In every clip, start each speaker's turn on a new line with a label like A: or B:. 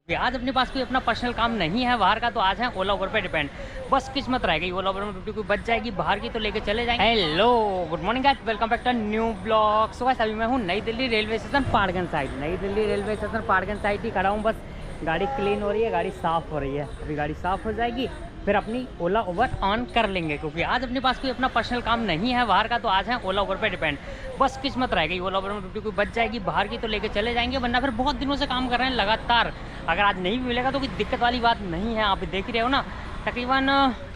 A: आज अपने पास कोई अपना पर्सनल काम नहीं है बाहर का, तो आज है ओला उबर पे डिपेंड। बस किस्मत रह गई, ओला उबर में ड्यूटी कोई बच जाएगी, बाहर की तो लेके चले जाएंगे। Hello, good morning guys, welcome back to new blog. So guys, अभी मैं हूँ New Delhi railway station Paharganj side. New Delhi railway station Paharganj side ही खड़ा हूँ। बस गाड़ी क्लीन हो रही है, गाड़ी साफ़ हो रही है। अभी गाड़ी साफ़ हो जाएगी, फिर अपनी ओला उबर ऑन कर लेंगे, क्योंकि आज अपने पास कोई अपना पर्सनल काम नहीं है बाहर का, तो आज है ओला उबर पे डिपेंड। बस किस्मत रह गई, ओला उबर में ड्यूटी कोई बच जाएगी, बाहर की तो लेके चले जाएंगे, वरना फिर बहुत दिनों से काम कर रहे हैं लगातार। अगर आज नहीं भी मिलेगा तो कोई दिक्कत वाली बात नहीं है। आप देख ही रहे हो ना, तकरीबन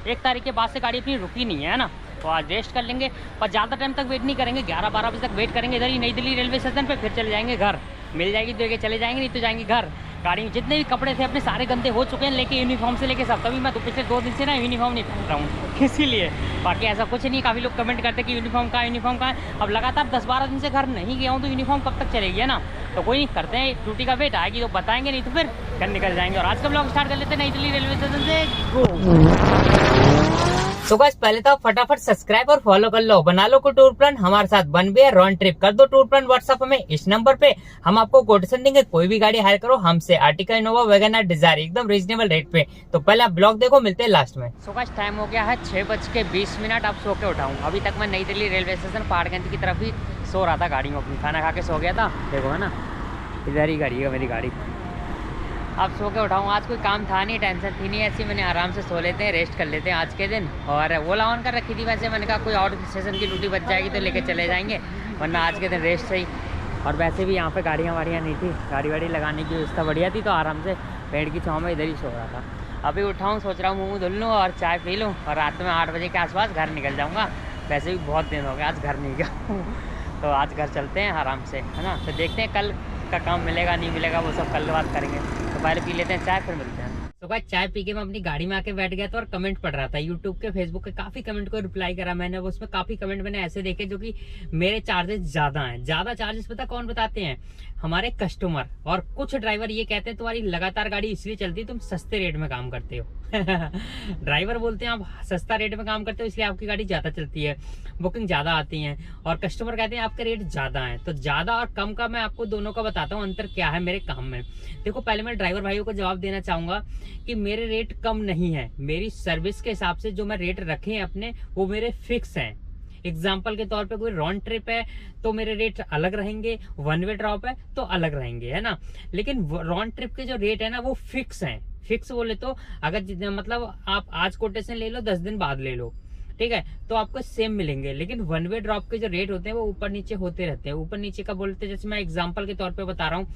A: 1 तारीख के बाद से गाड़ी अपनी रुकी नहीं है ना, तो आज रेस्ट कर लेंगे। पर ज़्यादा टाइम तक वेट नहीं करेंगे, 11-12 बजे तक वेट करेंगे इधर ही नई दिल्ली रेलवे स्टेशन पे, फिर चले जाएंगे घर। मिल जाएगी तो लेके चले जाएंगे, नहीं तो जाएंगे घर। गाड़ी में जितने भी कपड़े थे अपने सारे गंदे हो चुके हैं, लेके यूनिफॉर्म से लेके सब। तभी मैं तो पिछले 2 दिन से ना यूनिफॉर्म नहीं पहन रहा हूँ, इसीलिए। बाकी ऐसा कुछ नहीं। काफ़ी लोग कमेंट करते कि यूनिफॉर्म का है। अब लगातार 10-12 दिन से घर नहीं गया हूँ, तो यूनिफॉर्म कब तक चलेगी, है ना। तो कोई नहीं, करते हैं ड्यूटी का वेट, आएगी तो बताएंगे, नहीं तो फिर घर निकल जाएंगे। और आज का ब्लॉग स्टार्ट कर लेते हैं नई दिल्ली रेलवे स्टेशन से। गो। तो गाइस, पहले तो फटाफट सब्सक्राइब और फॉलो कर लो, बना लो कोई टूर प्लान हमारे साथ, बन भी है रॉन्ड ट्रिप। कर दो टूर प्लान व्हाट्सएप में, इस नंबर पे हम आपको कोटेशन देंगे। कोई भी गाड़ी हायर करो हमसे, आर्टिका, इनोवा, वैगनआर, डिजायर, एकदम रीजनेबल रेट पे। तो पहले आप ब्लॉग देखो, मिलते हैं लास्ट में। सो गाइस, टाइम हो गया है 6:20। अब सो के उठाऊँ। अभी तक मैं नई दिल्ली रेलवे स्टेशन पाड़गंज की तरफ ही सो रहा था गाड़ी में अपनी। खाना खा के सो गया था, देखो है ना, इधर ही गाड़ी है मेरी गाड़ी। अब सो के उठाऊँ, आज कोई काम था नहीं, टेंशन थी नहीं ऐसी। मैंने आराम से सो लेते हैं, रेस्ट कर लेते हैं आज के दिन। और ओला ऑन कर रखी थी वैसे, मैंने कहा कोई और स्टेशन की ड्यूटी बच जाएगी तो लेके चले जाएंगे, वरना आज के दिन रेस्ट सही। और वैसे भी यहाँ पे गाड़ियाँ वाड़ियाँ नहीं थी, गाड़ी वाड़ी लगाने की व्यवस्था बढ़िया थी, तो आराम से पेड़ की छाँव में इधर ही सो रहा था। अभी उठाऊँ, सोच रहा हूँ मुँह धुल लूँ और चाय पी लूँ, और रात में 8 बजे के आसपास घर निकल जाऊँगा। वैसे भी बहुत दिन हो गया आज घर नहीं गया तो आज घर चलते हैं आराम से, है ना। तो देखते हैं कल का काम मिलेगा नहीं मिलेगा, वो सब कल बात करेंगे। तो पहले पी लेते हैं चाय, फिर मिलते हैं। तो भाई, चाय पी के मैं अपनी गाड़ी में आके बैठ गया था और कमेंट पढ़ रहा था यूट्यूब के, फेसबुक के। काफी कमेंट को रिप्लाई करा मैंने। उसमें काफी कमेंट मैंने ऐसे देखे जो कि मेरे चार्जेस ज्यादा हैं। ज्यादा चार्जेस पता कौन बताते हैं? हमारे कस्टमर। और कुछ ड्राइवर ये कहते हैं तुम्हारी लगातार गाड़ी इसलिए चलती है तुम सस्ते रेट में काम करते हो ड्राइवर बोलते हैं आप सस्ता रेट में काम करते हो इसलिए आपकी गाड़ी ज्यादा चलती है, बुकिंग ज्यादा आती है। और कस्टमर कहते हैं आपके रेट ज्यादा है। तो ज्यादा और कम का मैं आपको दोनों का बताता हूँ अंतर क्या है मेरे काम में। देखो, पहले मैं ड्राइवर भाइयों को जवाब देना चाहूंगा कि मेरे रेट कम नहीं है। मेरी सर्विस के हिसाब से जो मैं रेट रखे हैं अपने, वो मेरे फिक्स हैं। एग्जाम्पल के तौर पे कोई रॉन्ग ट्रिप है तो मेरे रेट अलग रहेंगे, वन वे ड्रॉप है तो अलग रहेंगे, है ना। लेकिन रॉन्ग ट्रिप के जो रेट है ना, वो फिक्स हैं। फिक्स बोले तो अगर मतलब आप आज कोटेशन ले लो, 10 दिन बाद ले लो, ठीक है, तो आपको सेम मिलेंगे। लेकिन वन वे ड्रॉप के जो रेट होते हैं वो ऊपर नीचे होते रहते हैं। ऊपर नीचे का बोलते हैं, जैसे मैं एग्जांपल के तौर पे बता रहा हूँ,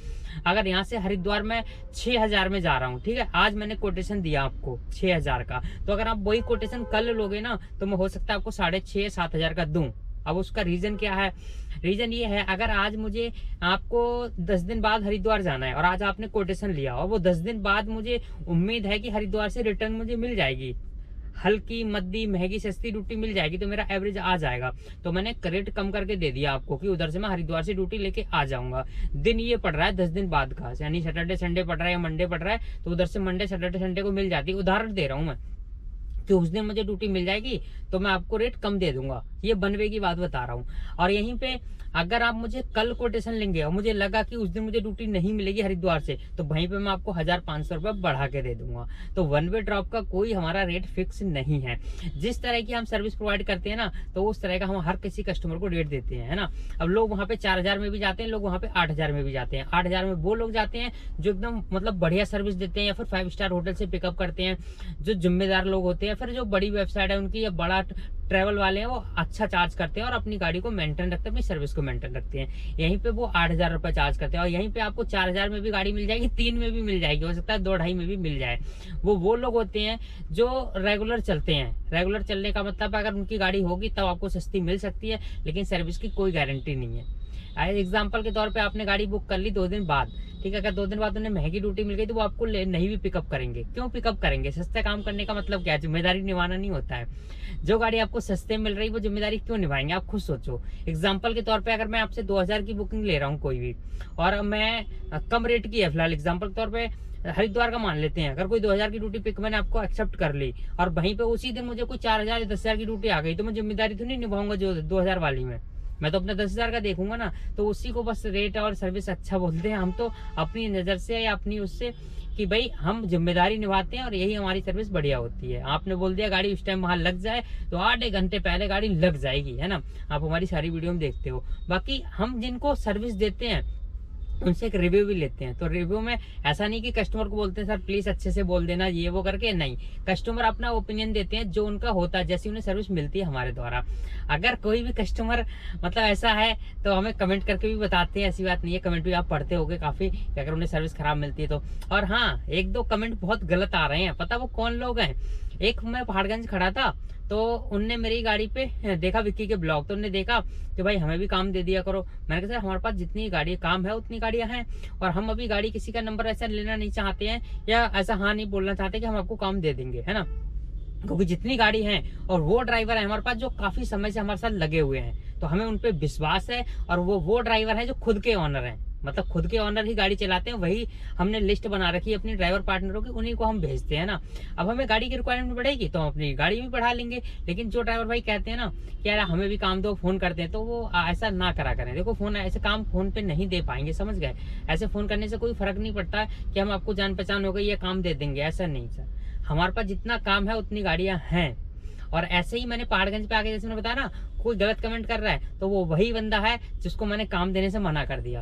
A: अगर यहाँ से हरिद्वार में 6000 में जा रहा हूँ, ठीक है, आज मैंने कोटेशन दिया आपको 6000 का, तो अगर आप वही कोटेशन कल लोगे ना, तो मैं हो सकता है आपको 6,500-7,000 का दूं। अब उसका रीजन क्या है? रीजन ये है, अगर आज मुझे आपको 10 दिन बाद हरिद्वार जाना है और आज आपने कोटेशन लिया और वो 10 दिन बाद मुझे उम्मीद है कि हरिद्वार से रिटर्न मुझे मिल जाएगी, हल्की मद्दी महंगी सस्ती ड्यूटी मिल जाएगी, तो मेरा एवरेज आ जाएगा। तो मैंने रेट कम करके दे दिया आपको कि उधर से मैं हरिद्वार से ड्यूटी लेके आ जाऊंगा। दिन ये पड़ रहा है 10 दिन बाद का, यानी सैटरडे संडे पड़ रहा है या मंडे पड़ रहा है, तो उधर से मंडे सैटरडे संडे को मिल जाती है। उदाहरण दे रहा हूँ मैं कि उस दिन मुझे ड्यूटी मिल जाएगी तो मैं आपको रेट कम दे दूंगा। ये बनवे की बात बता रहा हूँ। और यहीं पे अगर आप मुझे कल कोटेशन लेंगे और मुझे लगा कि उस दिन मुझे ड्यूटी नहीं मिलेगी हरिद्वार से, तो वहीं पे मैं आपको 1,500 रुपये बढ़ा के दे दूंगा। तो वन वे ड्रॉप का कोई हमारा रेट फिक्स नहीं है। जिस तरह की हम सर्विस प्रोवाइड करते हैं ना, तो उस तरह का हम हर किसी कस्टमर को रेट देते हैं, है ना। अब लोग वहाँ पे 4,000 में भी जाते हैं, लोग वहाँ पे 8,000 में भी जाते हैं। 8,000 में वो लोग जाते हैं जो एकदम मतलब बढ़िया सर्विस देते हैं, या फिर 5 स्टार होटल से पिकअप करते हैं, जो जिम्मेदार लोग होते हैं, फिर जो बड़ी वेबसाइट है उनकी, या बड़ा ट्रैवल वाले हैं, वो अच्छा चार्ज करते हैं और अपनी गाड़ी को मेंटेन रखते हैं, अपनी सर्विस को मेंटेन रखते हैं। यहीं पे वो 8,000 रुपये चार्ज करते हैं, और यहीं पे आपको 4,000 में भी गाड़ी मिल जाएगी, 3 में भी मिल जाएगी, हो सकता है 2-2.5 में भी मिल जाए। वो लोग होते हैं जो रेगुलर चलते हैं। रेगुलर चलने का मतलब अगर उनकी गाड़ी होगी तब आपको सस्ती मिल सकती है, लेकिन सर्विस की कोई गारंटी नहीं है। एग्जाम्पल के तौर पे आपने गाड़ी बुक कर ली 2 दिन बाद, ठीक है, अगर 2 दिन बाद उन्हें महंगी ड्यूटी मिल गई तो वो आपको नहीं भी पिकअप करेंगे। क्यों पिकअप करेंगे? सस्ते काम करने का मतलब क्या है? जिम्मेदारी निभाना नहीं होता है। जो गाड़ी आपको सस्ते मिल रही है वो जिम्मेदारी क्यों निभाएंगे? आप खुद सोचो। एग्जाम्पल के तौर पे अगर मैं आपसे 2,000 की बुकिंग ले रहा हूँ कोई भी, और मैं कम रेट की है फिलहाल, एग्जाम्पल के तौर पे हरिद्वार का मान लेते हैं, अगर कोई 2,000 की ड्यूटी पिक मैंने आपको एक्सेप्ट कर ली और वहीं पे उसी दिन मुझे कोई 4,000 या 10,000 की ड्यूटी आ गई, तो मैं जिम्मेदारी तो नहीं निभाऊंगा जो 2,000 वाली में। मैं तो अपना 10,000 का देखूंगा ना, तो उसी को बस रेट और सर्विस अच्छा बोलते हैं। हम तो अपनी नज़र से या अपनी उससे कि भाई हम जिम्मेदारी निभाते हैं और यही हमारी सर्विस बढ़िया होती है। आपने बोल दिया गाड़ी उस टाइम वहां लग जाए तो आधे घंटे पहले गाड़ी लग जाएगी, है ना। आप हमारी सारी वीडियो में देखते हो। बाकी हम जिनको सर्विस देते हैं उनसे एक रिव्यू भी लेते हैं। तो रिव्यू में ऐसा नहीं कि कस्टमर को बोलते हैं सर प्लीज अच्छे से बोल देना ये वो करके, नहीं, कस्टमर अपना ओपिनियन देते हैं जो उनका होता है, जैसी उन्हें सर्विस मिलती है हमारे द्वारा। अगर कोई भी कस्टमर मतलब ऐसा है तो हमें कमेंट करके भी बताते हैं, ऐसी बात नहीं है। कमेंट भी आप पढ़ते होगे काफी कि अगर उन्हें सर्विस खराब मिलती है तो। और हाँ, एक दो कमेंट बहुत गलत आ रहे हैं, पता वो कौन लोग हैं। एक मैं पहाड़गंज खड़ा था तो उनने मेरी गाड़ी पे देखा विक्की के ब्लॉग, तो उनने देखा कि भाई हमें भी काम दे दिया करो। मैंने कहा सर हमारे पास जितनी गाड़ी काम है उतनी गाड़ियां हैं, और हम अभी गाड़ी किसी का नंबर ऐसा लेना नहीं चाहते हैं या ऐसा हाँ नहीं बोलना चाहते कि हम आपको काम दे देंगे, है ना। क्योंकि जितनी गाड़ी है और वो ड्राइवर है हमारे पास जो काफी समय से हमारे साथ लगे हुए हैं, तो हमें उन पे विश्वास है। और वो ड्राइवर है जो खुद के ऑनर हैं, मतलब खुद के ऑनर ही गाड़ी चलाते हैं। वही हमने लिस्ट बना रखी है अपनी ड्राइवर पार्टनरों की, उन्हीं को हम भेजते हैं ना। अब हमें गाड़ी की रिक्वायरमेंट बढ़ेगी तो हम अपनी गाड़ी भी बढ़ा लेंगे। लेकिन जो ड्राइवर भाई कहते हैं ना कि यार हमें भी काम दो, फोन करते हैं, तो वो ऐसा ना करा करें। देखो फोन ऐसे काम फोन पे नहीं दे पाएंगे, समझ गए। ऐसे फोन करने से कोई फर्क नहीं पड़ता कि हम आपको जान पहचान हो गई ये काम दे देंगे, ऐसा नहीं सर। हमारे पास जितना काम है उतनी गाड़ियां हैं। और ऐसे ही मैंने पहाड़गंज पे आके जैसे मैंने बताया ना, कोई गलत कमेंट कर रहा है तो वो वही बंदा है जिसको मैंने काम देने से मना कर दिया।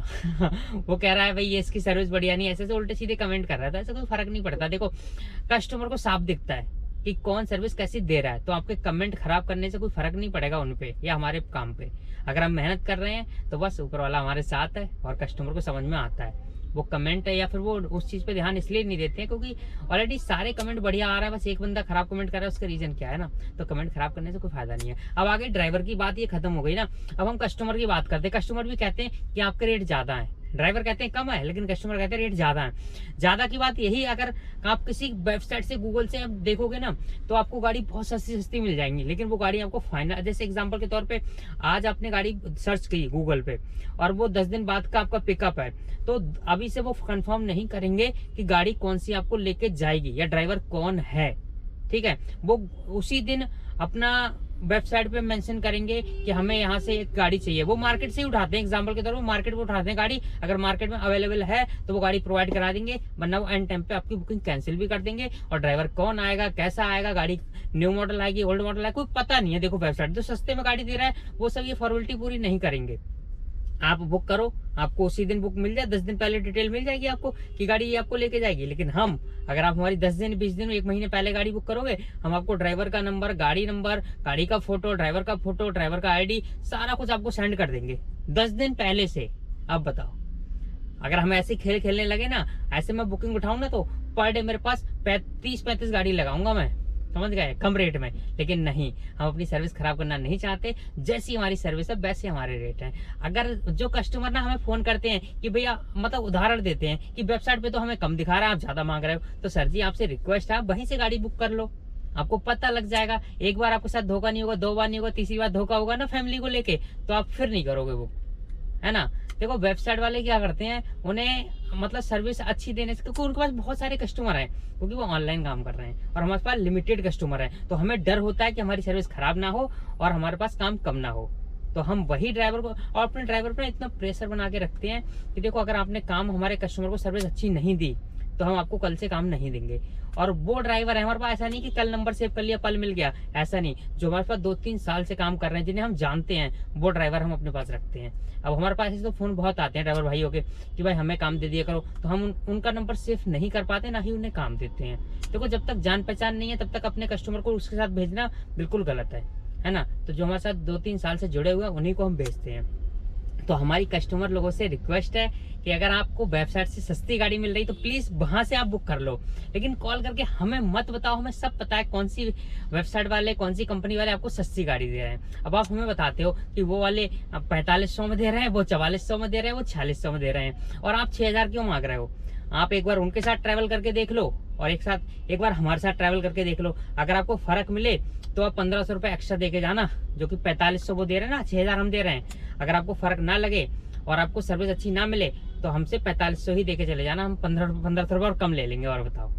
A: वो कह रहा है भाई ये इसकी सर्विस बढ़िया नहीं, ऐसे उल्टे सीधे कमेंट कर रहा था। ऐसा कोई फर्क नहीं पड़ता। देखो कस्टमर को साफ दिखता है कि कौन सर्विस कैसी दे रहा है, तो आपके कमेंट खराब करने से कोई फर्क नहीं पड़ेगा उन पे या हमारे काम पे। अगर हम मेहनत कर रहे हैं तो बस ऊपर वाला हमारे साथ है और कस्टमर को समझ में आता है। वो कमेंट है या फिर वो उस चीज पे ध्यान इसलिए नहीं देते हैं क्योंकि ऑलरेडी सारे कमेंट बढ़िया आ रहा है, बस एक बंदा खराब कमेंट कर रहा है, उसका रीजन क्या है ना। तो कमेंट खराब करने से कोई फायदा नहीं है। अब आगे ड्राइवर की बात ये खत्म हो गई ना, अब हम कस्टमर की बात करते हैं। कस्टमर भी कहते हैं कि आपके रेट ज्यादा है, ड्राइवर कहते हैं कम है, लेकिन कस्टमर कहते हैं रेट ज्यादा है। ज्यादा की बात यही, अगर आप किसी वेबसाइट से गूगल से आप देखोगे ना तो आपको गाड़ी बहुत सस्ती सस्ती मिल जाएंगी, लेकिन वो गाड़ी आपको फाइनल, जैसे एग्जांपल के तौर पे आज आपने गाड़ी सर्च की गूगल पे और वो 10 दिन बाद का आपका पिकअप है, तो अभी से वो कंफर्म नहीं करेंगे कि गाड़ी कौन सी आपको लेके जाएगी या ड्राइवर कौन है, ठीक है। वो उसी दिन अपना वेबसाइट पे मेंशन करेंगे कि हमें यहाँ से एक गाड़ी चाहिए। वो मार्केट से ही उठाते हैं, एग्जांपल के तौर पर मार्केट में उठाते हैं गाड़ी। अगर मार्केट में अवेलेबल है तो वो गाड़ी प्रोवाइड करा देंगे, वरना वो एंड टाइम पे आपकी बुकिंग कैंसिल भी कर देंगे। और ड्राइवर कौन आएगा, कैसा आएगा, गाड़ी न्यू मॉडल आएगी, ओल्ड मॉडल आएगी, कोई पता नहीं है। देखो वेबसाइट जो सस्ते में गाड़ी दे रहा है वो सब ये फॉर्मेलिटी पूरी नहीं करेंगे। आप बुक करो, आपको उसी दिन बुक मिल जाए, 10 दिन पहले डिटेल मिल जाएगी आपको कि गाड़ी ये आपको लेके जाएगी। लेकिन हम, अगर आप हमारी 10 दिन 20 दिन 1 महीने पहले गाड़ी बुक करोगे, हम आपको ड्राइवर का नंबर, गाड़ी नंबर, गाड़ी का फोटो, ड्राइवर का फोटो, ड्राइवर का आईडी, सारा कुछ आपको सेंड कर देंगे 10 दिन पहले से। अब बताओ, अगर हम ऐसे खेल खेलने लगे ना, ऐसे मैं बुकिंग उठाऊं ना तो पर डे मेरे पास 30-35 गाड़ी लगाऊंगा मैं, समझ गए, कम रेट में। लेकिन नहीं, हम अपनी सर्विस खराब करना नहीं चाहते। जैसी हमारी सर्विस है वैसे हमारे रेट हैं। अगर जो कस्टमर ना हमें फोन करते हैं कि भैया, मतलब उदाहरण देते हैं कि वेबसाइट पे तो हमें कम दिखा रहा है, आप ज्यादा मांग रहे हो, तो सर जी आपसे रिक्वेस्ट है आप वहीं से गाड़ी बुक कर लो, आपको पता लग जाएगा। एक बार आपके साथ धोखा नहीं होगा, 2 बार नहीं होगा, तीसरी बार धोखा होगा ना फैमिली को लेके, तो आप फिर नहीं करोगे वो, है ना। देखो वेबसाइट वाले क्या करते हैं, उन्हें मतलब सर्विस अच्छी देने से, क्योंकि उनके पास बहुत सारे कस्टमर हैं, क्योंकि वो ऑनलाइन काम कर रहे हैं और हमारे पास लिमिटेड कस्टमर है, तो हमें डर होता है कि हमारी सर्विस खराब ना हो और हमारे पास काम कम ना हो। तो हम वही ड्राइवर को और अपने ड्राइवर पर इतना प्रेशर बना के रखते हैं कि देखो अगर आपने काम हमारे कस्टमर को सर्विस अच्छी नहीं दी तो हम आपको कल से काम नहीं देंगे। और वो ड्राइवर है हमारे पास, ऐसा नहीं कि कल नंबर सेव कर लिया पल मिल गया, ऐसा नहीं। जो हमारे पास 2-3 साल से काम कर रहे हैं, जिन्हें हम जानते हैं, वो ड्राइवर हम अपने पास रखते हैं। अब हमारे पास ऐसे तो फोन बहुत आते हैं ड्राइवर भाइयों के कि भाई हमें काम दे दिया करो, तो हम उनका नंबर सेव नहीं कर पाते, ना ही उन्हें काम देते हैं। देखो जब तक जान पहचान नहीं है तब तक अपने कस्टमर को उसके साथ भेजना बिल्कुल गलत है ना। तो जो हमारे साथ 2-3 साल से जुड़े हुए हैं उन्हीं को हम भेजते हैं। तो हमारी कस्टमर लोगों से रिक्वेस्ट है कि अगर आपको वेबसाइट से सस्ती गाड़ी मिल रही तो प्लीज वहां से आप बुक कर लो, लेकिन कॉल करके हमें मत बताओ। हमें सब पता है कौन सी वेबसाइट वाले, कौन सी कंपनी वाले आपको सस्ती गाड़ी दे रहे हैं। अब आप हमें बताते हो कि वो वाले 4500 में दे रहे हैं, वो 4400 में दे रहे हैं, वो 4600 में दे रहे हैं, और आप 6000 क्यों मांग रहे हो। आप एक बार उनके साथ ट्रैवल करके देख लो और एक बार हमारे साथ ट्रैवल करके देख लो। अगर आपको फर्क मिले तो आप 1500 रुपए एक्स्ट्रा देके जाना, जो कि 4500 वो दे रहे हैं ना, 6000 हम दे रहे हैं। अगर आपको फर्क ना लगे और आपको सर्विस अच्छी ना मिले तो हमसे 4500 ही देके चले जाना, हम 1500 रुपये और कम ले लेंगे। और बताओ,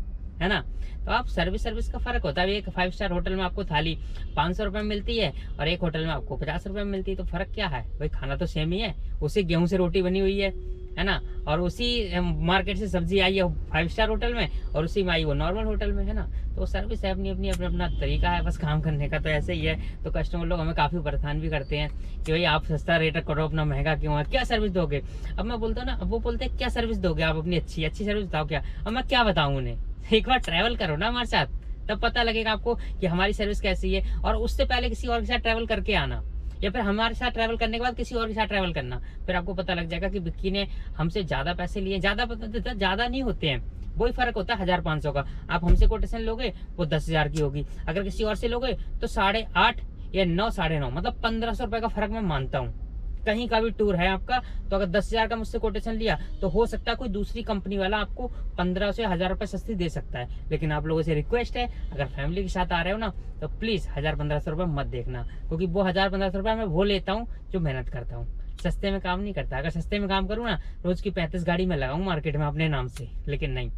A: है ना। तो आप सर्विस का फर्क होता है। एक 5 स्टार होटल में आपको थाली 500 रुपए में मिलती है और एक होटल में आपको 50 रुपए में मिलती है, तो फर्क क्या है भाई, खाना तो सेम ही है। उसी गेहूं से रोटी बनी हुई है ना, और उसी मार्केट से सब्जी आई है 5 स्टार होटल में और उसी में आई वो नॉर्मल होटल में, है ना। तो सर्विस है अपनी अपनी अपना तरीका है बस काम करने का, तो ऐसे ही है। तो कस्टमर लोग हमें काफ़ी परेशान भी करते हैं कि भाई आप सस्ता रेट करो, अपना महंगा क्यों है, क्या सर्विस दोगे। अब मैं बोलता हूँ ना, अब वो बोलते हैं क्या सर्विस दोगे आप अपनी अच्छी सर्विस बताओ क्या। अब मैं क्या बताऊँ उन्हें, एक बार ट्रैवल करो ना हमारे साथ, तब पता लगेगा आपको कि हमारी सर्विस कैसी है। और उससे पहले किसी और के साथ ट्रैवल करके आना, या फिर हमारे साथ ट्रैवल करने के बाद किसी और के साथ ट्रैवल करना, फिर आपको पता लग जाएगा कि विक्की ने हमसे ज्यादा पैसे लिए। ज्यादा नहीं होते हैं, वही फर्क होता है 1500 का। आप हमसे कोटेशन लोगे वो 10,000 की होगी, अगर किसी और से लोगे तो 8.5 या 9, 9.5 मतलब 1500 रुपए का फर्क मैं मानता हूँ। कहीं का भी टूर है आपका, तो अगर 10,000 का मुझसे कोटेशन लिया तो हो सकता है कोई दूसरी कंपनी वाला आपको 1500 से 1000 रुपए सस्ती दे सकता है। लेकिन आप लोगों से रिक्वेस्ट है, अगर फैमिली के साथ आ रहे हो ना, तो प्लीज 1000-1500 रुपए मत देखना, क्योंकि वो 1000-1500 रुपए मैं वो लेता हूँ जो मेहनत करता हूँ। सस्ते में काम नहीं करता। अगर सस्ते में काम करूँ ना, रोज की 35 गाड़ी में लगाऊं मार्केट में अपने नाम से, लेकिन नहीं,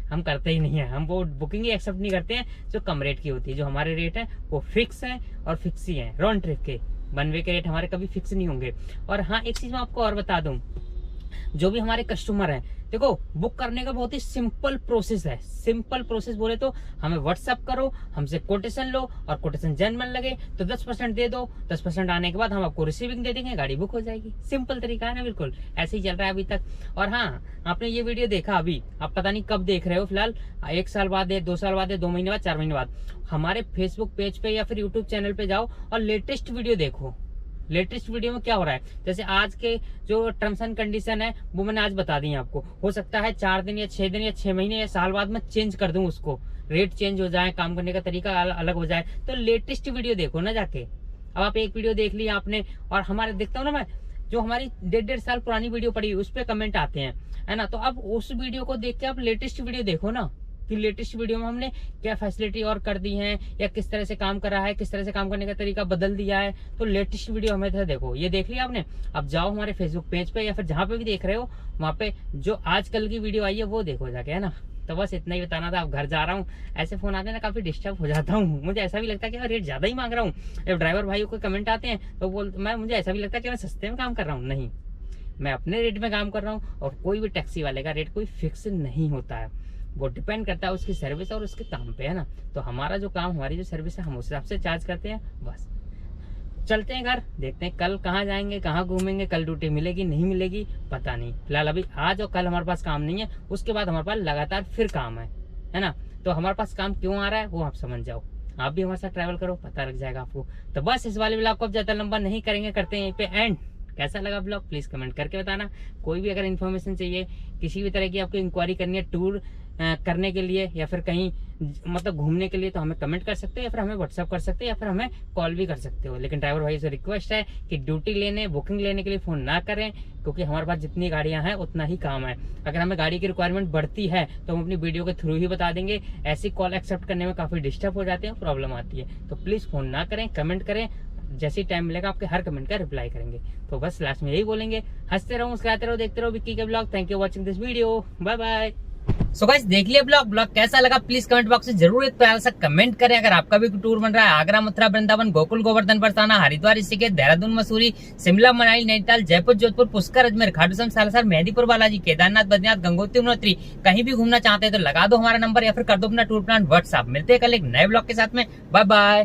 A: हम करते ही नहीं है। हम वो बुकिंग ही एक्सेप्ट नहीं करते हैं जो कम रेट की होती है। जो हमारे रेट है वो फिक्स है और फिक्स ही है। राउंड ट्रिप के वन वे के रेट हमारे कभी फिक्स नहीं होंगे। और हाँ, एक चीज मैं आपको और बता दूं, जो भी हमारे कस्टमर हैं, देखो बुक करने का बहुत ही सिंपल प्रोसेस है। सिंपल प्रोसेस बोले तो हमें व्हाट्सअप करो, हमसे कोटेशन लो, और कोटेशन जेन्युइन लगे तो 10% दे दो। 10% आने के बाद हम आपको रिसीविंग दे देंगे, गाड़ी बुक हो जाएगी। सिंपल तरीका है ना, बिल्कुल ऐसे ही चल रहा है अभी तक। और हाँ, आपने ये वीडियो देखा अभी, आप पता नहीं कब देख रहे हो, फिलहाल 1 साल बाद है, 2 साल बाद है, 2 महीने बाद, 4 महीने बाद, हमारे फेसबुक पेज पे या फिर यूट्यूब चैनल पे जाओ और लेटेस्ट वीडियो देखो। लेटेस्ट वीडियो में क्या हो रहा है, जैसे आज के जो टर्म्स एंड कंडीशन है वो मैंने आज बता दी आपको। हो सकता है 4 दिन या 6 दिन या 6 महीने या साल बाद मैं चेंज कर दूं उसको, रेट चेंज हो जाए, काम करने का तरीका अलग हो जाए। तो लेटेस्ट वीडियो देखो ना जाके। अब आप एक वीडियो देख लिया आपने, और हमारे देखता हूँ ना मैं, जो हमारी 1.5 साल पुरानी वीडियो पड़ी उस पर कमेंट आते हैं, है ना। तो अब उस वीडियो को देख के आप लेटेस्ट वीडियो देखो ना, कि लेटेस्ट वीडियो में हमने क्या फैसिलिटी और कर दी है, या किस तरह से काम कर रहा है, किस तरह से काम करने का तरीका बदल दिया है। तो लेटेस्ट वीडियो हमें देखो, ये देख लिया आपने, अब जाओ हमारे फेसबुक पेज पे या फिर जहाँ पे भी देख रहे हो, वहाँ पे जो आजकल की वीडियो आई है वो देखो जाके, है ना। तो बस इतना ही बताना था। अब घर जा रहा हूँ, ऐसे फोन आते हैं ना, काफी डिस्टर्ब हो जाता हूँ। मुझे ऐसा भी लगता है कि रेट ज्यादा ही मांग रहा हूँ। जब ड्राइवर भाइयों को कमेंट आते हैं तो मुझे ऐसा भी लगता है कि मैं सस्ते में काम कर रहा हूँ। नहीं, मैं अपने रेट में काम कर रहा हूँ, और कोई भी टैक्सी वाले का रेट कोई फिक्स नहीं होता है, वो डिपेंड करता है उसकी सर्विस और उसके काम पे, है ना। तो हमारा जो काम, हमारी जो सर्विस है, हम उस हिसाब से चार्ज करते हैं। बस चलते हैं घर, देखते हैं कल कहाँ जाएंगे, कहाँ घूमेंगे, कल ड्यूटी मिलेगी नहीं मिलेगी पता नहीं। फिलहाल अभी आज और कल हमारे पास काम नहीं है, उसके बाद हमारे पास लगातार फिर काम है ना। तो हमारे पास काम क्यों आ रहा है वो आप समझ जाओ, आप भी हमारे साथ ट्रैवल करो, पता लग जाएगा आपको। तो बस इस वाले ब्लॉग को अब ज्यादा लंबा नहीं करेंगे, करते हैं यहीं पे एंड। कैसा लगा ब्लॉग प्लीज कमेंट करके बताना। कोई भी अगर इन्फॉर्मेशन चाहिए, किसी भी तरह की आपको इंक्वायरी करनी है टूर करने के लिए या फिर कहीं मतलब घूमने के लिए, तो हमें कमेंट कर सकते हो, या फिर हमें व्हाट्सअप कर सकते हो, या फिर हमें कॉल भी कर सकते हो। लेकिन ड्राइवर भाई से रिक्वेस्ट है कि ड्यूटी लेने, बुकिंग लेने के लिए फोन ना करें, क्योंकि हमारे पास जितनी गाड़ियां हैं उतना ही काम है। अगर हमें गाड़ी की रिक्वायरमेंट बढ़ती है तो हम अपनी वीडियो के थ्रू ही बता देंगे। ऐसी कॉल एक्सेप्ट करने में काफी डिस्टर्ब हो जाते हैं, प्रॉब्लम आती है। तो प्लीज फोन ना करें, कमेंट करें, जैसे टाइम मिलेगा आपके हर कमेंट का रिप्लाई करेंगे। तो बस लास्ट में यही बोलेंगे, हंसते रहो, मुस्कुराते रहो, देखते रहो विक्की के blog. Thank you watching this video, bye bye. So guys, देख लिया ब्लॉग कैसा लगा प्लीज कमेंट बॉक्स में जरूर एक प्यारा सा कमेंट करें। अगर आपका भी टूर बन रहा है, आगरा, मथुरा, वृंदावन, गोकुल, गोवर्धन, बरसाना, हरिद्वार, ऋषिकेश, देहरादून, मसूरी, शिमला, मनाली, नैनीताल, जयपुर, जोधपुर, पुष्कर, अजमेर, खाटू श्याम, सालासर, मेहंदीपुर, बालाजी, केदारनाथ, बद्रीनाथ, गंगोत्री, यमुनोत्री, कहीं भी घूमना चाहते हैं तो लगा दो हमारा नंबर, या फिर कर दो अपना टूर प्लान व्हाट्सएप। मिलते हैं कल एक नए ब्लॉग के साथ में, बाय बाय।